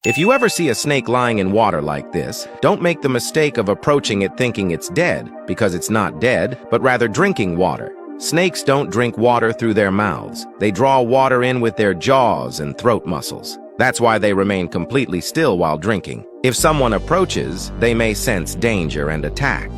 If you ever see a snake lying in water like this, don't make the mistake of approaching it thinking it's dead, because it's not dead, but rather drinking water. Snakes don't drink water through their mouths. They draw water in with their jaws and throat muscles. That's why they remain completely still while drinking. If someone approaches, they may sense danger and attack.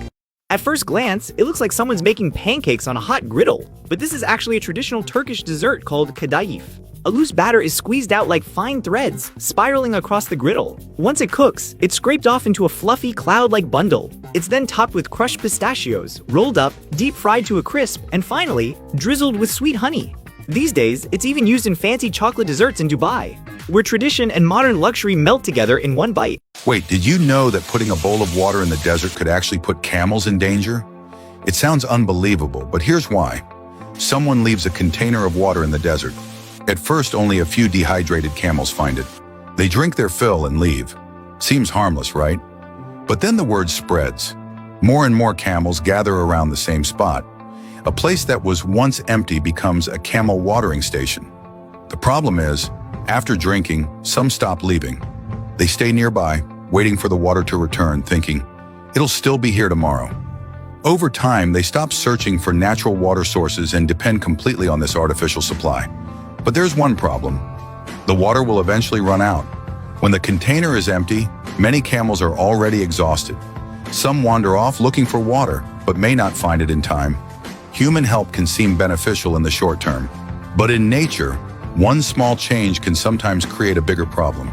At first glance, it looks like someone's making pancakes on a hot griddle, but this is actually a traditional Turkish dessert called kadayif. A loose batter is squeezed out like fine threads, spiraling across the griddle. Once it cooks, it's scraped off into a fluffy cloud-like bundle. It's then topped with crushed pistachios, rolled up, deep-fried to a crisp, and finally, drizzled with sweet honey. These days, it's even used in fancy chocolate desserts in Dubai, where tradition and modern luxury melt together in one bite. Wait, did you know that putting a bowl of water in the desert could actually put camels in danger? It sounds unbelievable, but here's why. Someone leaves a container of water in the desert. At first, only a few dehydrated camels find it. They drink their fill and leave. Seems harmless, right? But then the word spreads. More and more camels gather around the same spot. A place that was once empty becomes a camel watering station. The problem is, after drinking, some stop leaving. They stay nearby, waiting for the water to return, thinking, it'll still be here tomorrow. Over time, they stop searching for natural water sources and depend completely on this artificial supply. But there's one problem. The water will eventually run out. When the container is empty, many camels are already exhausted. Some wander off looking for water, but may not find it in time. Human help can seem beneficial in the short term, but in nature, one small change can sometimes create a bigger problem.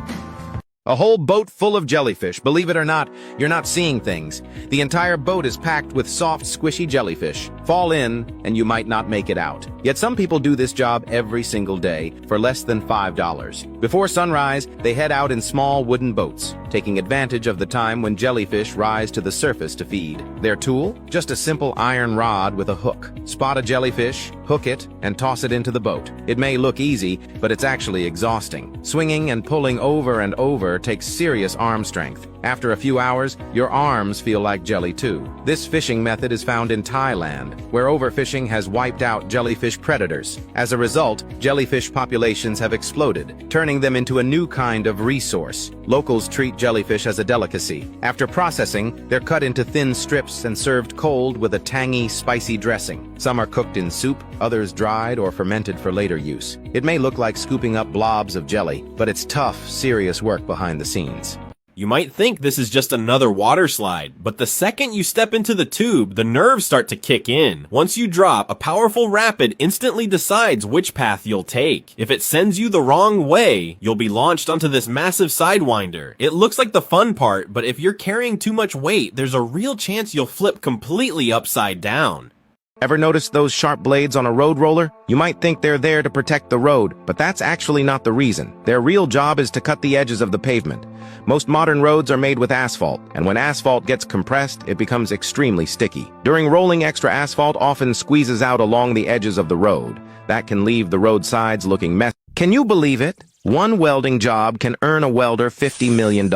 A whole boat full of jellyfish. Believe it or not, you're not seeing things. The entire boat is packed with soft, squishy jellyfish. Fall in, and you might not make it out. Yet some people do this job every single day for less than $5. Before sunrise, they head out in small wooden boats, taking advantage of the time when jellyfish rise to the surface to feed. Their tool? Just a simple iron rod with a hook. Spot a jellyfish, hook it, and toss it into the boat. It may look easy, but it's actually exhausting. Swinging and pulling over and over takes serious arm strength. After a few hours, your arms feel like jelly too. This fishing method is found in Thailand, where overfishing has wiped out jellyfish predators. As a result, jellyfish populations have exploded, turning them into a new kind of resource. Locals treat jellyfish as a delicacy. After processing, they're cut into thin strips and served cold with a tangy, spicy dressing. Some are cooked in soup, others dried or fermented for later use. It may look like scooping up blobs of jelly, but it's tough, serious work behind the scenes. You might think this is just another water slide, but the second you step into the tube, the nerves start to kick in. Once you drop, a powerful rapid instantly decides which path you'll take. If it sends you the wrong way, you'll be launched onto this massive sidewinder. It looks like the fun part, but if you're carrying too much weight, there's a real chance you'll flip completely upside down. Ever noticed those sharp blades on a road roller? You might think they're there to protect the road, but that's actually not the reason. Their real job is to cut the edges of the pavement. Most modern roads are made with asphalt, and when asphalt gets compressed, it becomes extremely sticky. During rolling, extra asphalt often squeezes out along the edges of the road. That can leave the roadsides looking messy. Can you believe it? One welding job can earn a welder $50 million.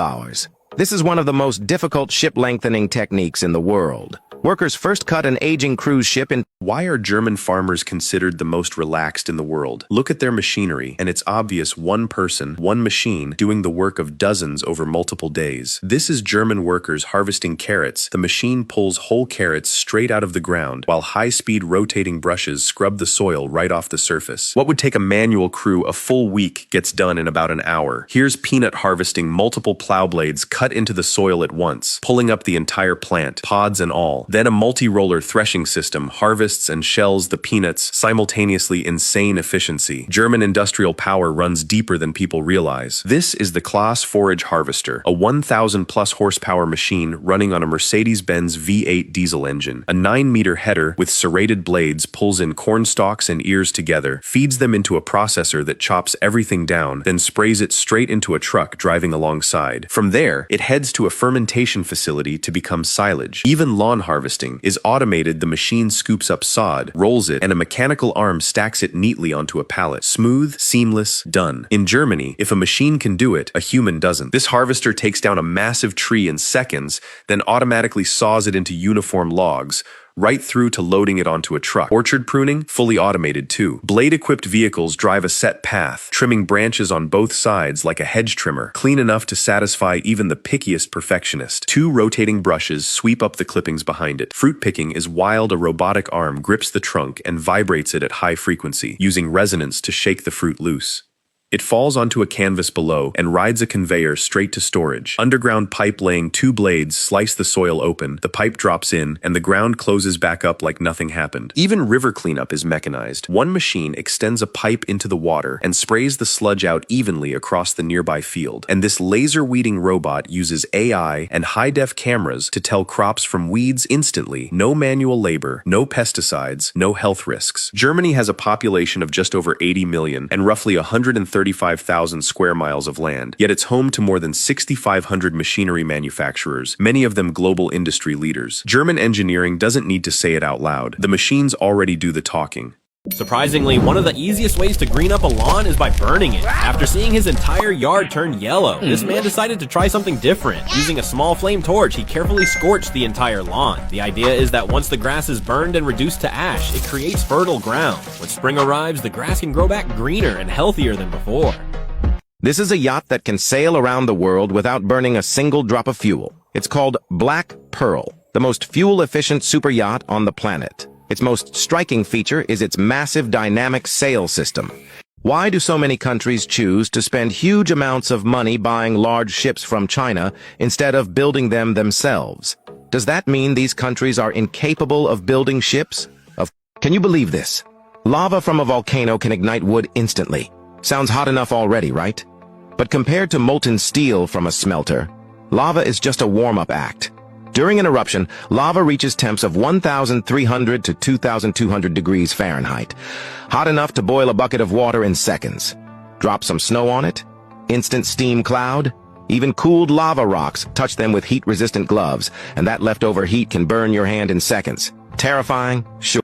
This is one of the most difficult ship lengthening techniques in the world. Workers first cut an aging cruise ship in. Why are German farmers considered the most relaxed in the world? Look at their machinery, and it's obvious one person, one machine, doing the work of dozens over multiple days. This is German workers harvesting carrots. The machine pulls whole carrots straight out of the ground, while high-speed rotating brushes scrub the soil right off the surface. What would take a manual crew a full week gets done in about an hour. Here's peanut harvesting. Multiple plow blades cut into the soil at once, pulling up the entire plant, pods and all. Then a multi-roller threshing system harvests and shells the peanuts, simultaneously. Insane efficiency. German industrial power runs deeper than people realize. This is the Claas forage harvester, a 1,000-plus horsepower machine running on a Mercedes-Benz V8 diesel engine. A 9-meter header with serrated blades pulls in corn stalks and ears together, feeds them into a processor that chops everything down, then sprays it straight into a truck driving alongside. From there, it heads to a fermentation facility to become silage. Even lawn harvesting is automated. The machine scoops up sod, rolls it, and a mechanical arm stacks it neatly onto a pallet. Smooth, seamless, done. In Germany, if a machine can do it, a human doesn't. This harvester takes down a massive tree in seconds, then automatically saws it into uniform logs, right through to loading it onto a truck. Orchard pruning, fully automated too. Blade-equipped vehicles drive a set path, trimming branches on both sides like a hedge trimmer, clean enough to satisfy even the pickiest perfectionist. Two rotating brushes sweep up the clippings behind it. Fruit picking is wild. A robotic arm grips the trunk and vibrates it at high frequency, using resonance to shake the fruit loose. It falls onto a canvas below and rides a conveyor straight to storage. Underground pipe laying 2 blades slice the soil open, the pipe drops in, and the ground closes back up like nothing happened. Even river cleanup is mechanized. One machine extends a pipe into the water and sprays the sludge out evenly across the nearby field. And this laser weeding robot uses AI and high-def cameras to tell crops from weeds instantly. No manual labor, no pesticides, no health risks. Germany has a population of just over 80 million and roughly 135,000 square miles of land, yet it's home to more than 6,500 machinery manufacturers, many of them global industry leaders. German engineering doesn't need to say it out loud. The machines already do the talking. Surprisingly, one of the easiest ways to green up a lawn is by burning it. After seeing his entire yard turn yellow, this man decided to try something different. Using a small flame torch, he carefully scorched the entire lawn. The idea is that once the grass is burned and reduced to ash, it creates fertile ground. When spring arrives, the grass can grow back greener and healthier than before. This is a yacht that can sail around the world without burning a single drop of fuel. It's called Black Pearl, the most fuel-efficient super yacht on the planet. Its most striking feature is its massive dynamic sail system. Why do so many countries choose to spend huge amounts of money buying large ships from China instead of building them themselves? Does that mean these countries are incapable of building ships? Can you believe this? Lava from a volcano can ignite wood instantly. Sounds hot enough already, right? But compared to molten steel from a smelter, lava is just a warm-up act. During an eruption, lava reaches temps of 1,300 to 2,200 degrees Fahrenheit, hot enough to boil a bucket of water in seconds. Drop some snow on it, instant steam cloud. Even cooled lava rocks, touch them with heat-resistant gloves, and that leftover heat can burn your hand in seconds. Terrifying? Sure.